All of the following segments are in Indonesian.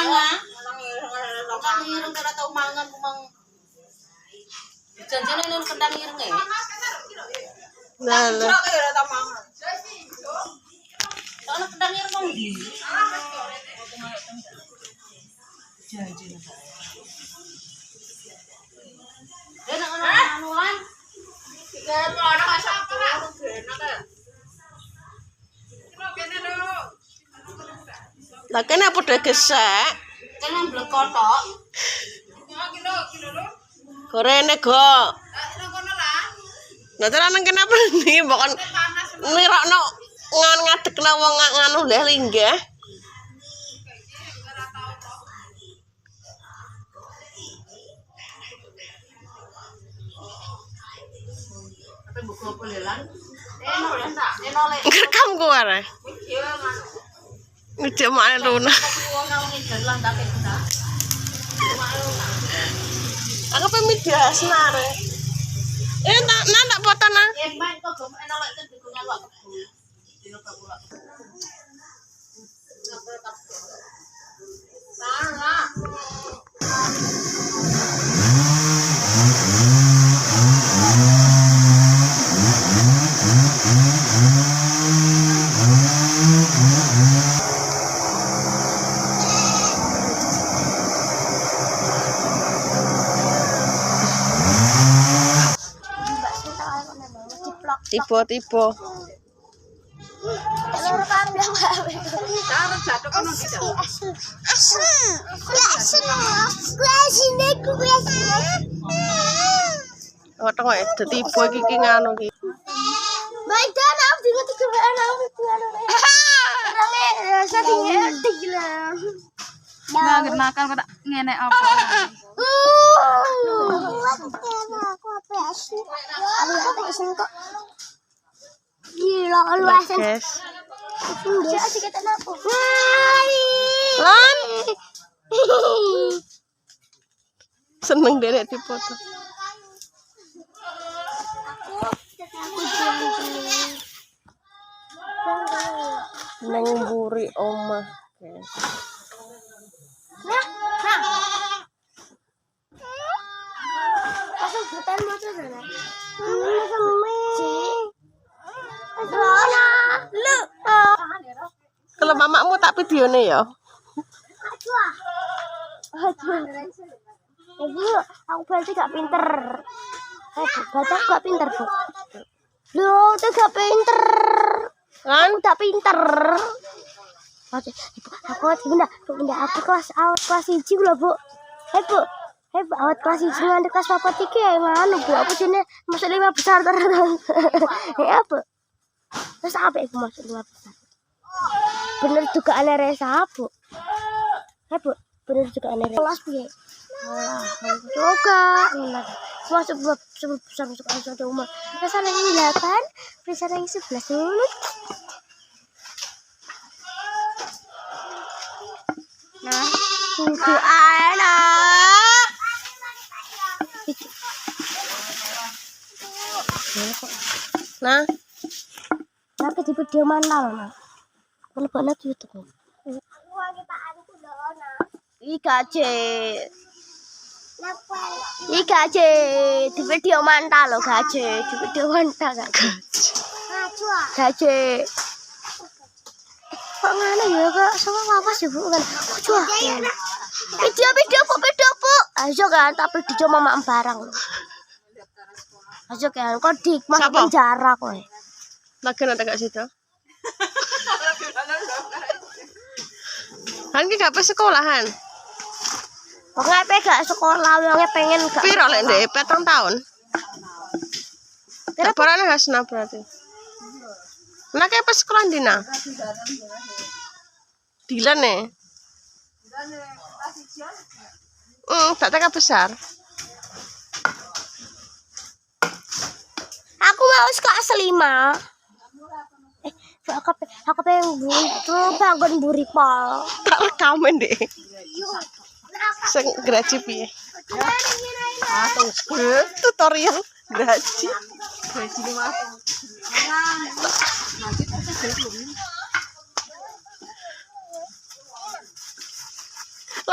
mangan. Kendang ireng ora tau mangan kumang. Janjane nang kendang ireng e. Lah lah. Ora tau mangan. Soale kendang ireng kok ndi? Janjane. Enak anuan. Tiga orang masak enak ya. Lah kene apa de gesek? Kene blekotok. Gorene go. Lah terus nang kenapa nih bukan nirokno ngadekno wong nganu leh linggih. Tapi buku apa lelan? Eno Ngerekam ku arek. Video mana Luna? Aku pengen media senare. Nak foto nang. Tiba-tiba. Oh, tengok ya, tiba iki nganu iki. Maidan aku dengan tiga anak itu Nah, makan kok tak ngene apa? Gila luasan. Guys. Udah sih kata aku. Lan. Seneng derek dipoto. Neng mburi omah, guys. Langsung bertahan motor sana. Kalau mamamu tak videone ya. Ibu, aku berarti gak pinter. Baca gak pinter, Bu. Loh, itu gak pinter. Kan Tak pinter. Ibu, aku pindah aku kelas 1 lho, Bu. Bu. Awat kelas 1 nganti kelas 4 iki ya ngono, Bu. Aku jene masuk 5 besar terus. Ya, Bu. Terus apa iku masuk 5 besar? Bener juga ana resa, Bu. Bu, bener juga ana resa. Kelas piye? Juga. Masuk besar masuk kelas umur. Resa nang 8, resa nang 11 dulu. Nah, itu anak. nah, Nanti di video mana loh, Nak? Kalau banget YouTube. Gaje di video mantap loh, gaje di video mantap gaje. Kok ngene ya kok sama apa sih Bu kan? Cua. Video Bu. Ayo kan tapi video mama barang. Ayo kan kok di masuk penjara kowe. lagi nanti gak situ. Kan ki gak pe sekolahan. Kok ngape gak sekolah wonge pengen gak. Piro lek ndek 4 tahun. Laporannya gak senang berarti. Nah kayak pas sekolah dina. Dilan nih. Tak TK besar. Aku mau kelas 5. Aku pengen bangun buripol. Tak rekaman deh. Sing graji piye? Tutorial graji. Gaji 5.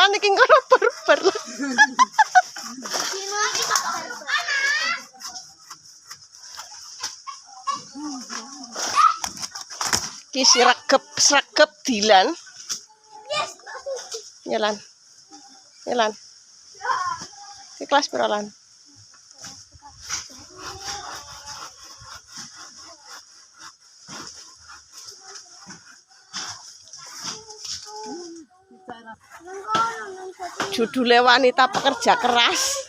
Lan iki ngono barbar. Ki sregep Dilan. Ya Lan. Ya Lan. Ki kelas pira Lan? Judule wanita pekerja keras.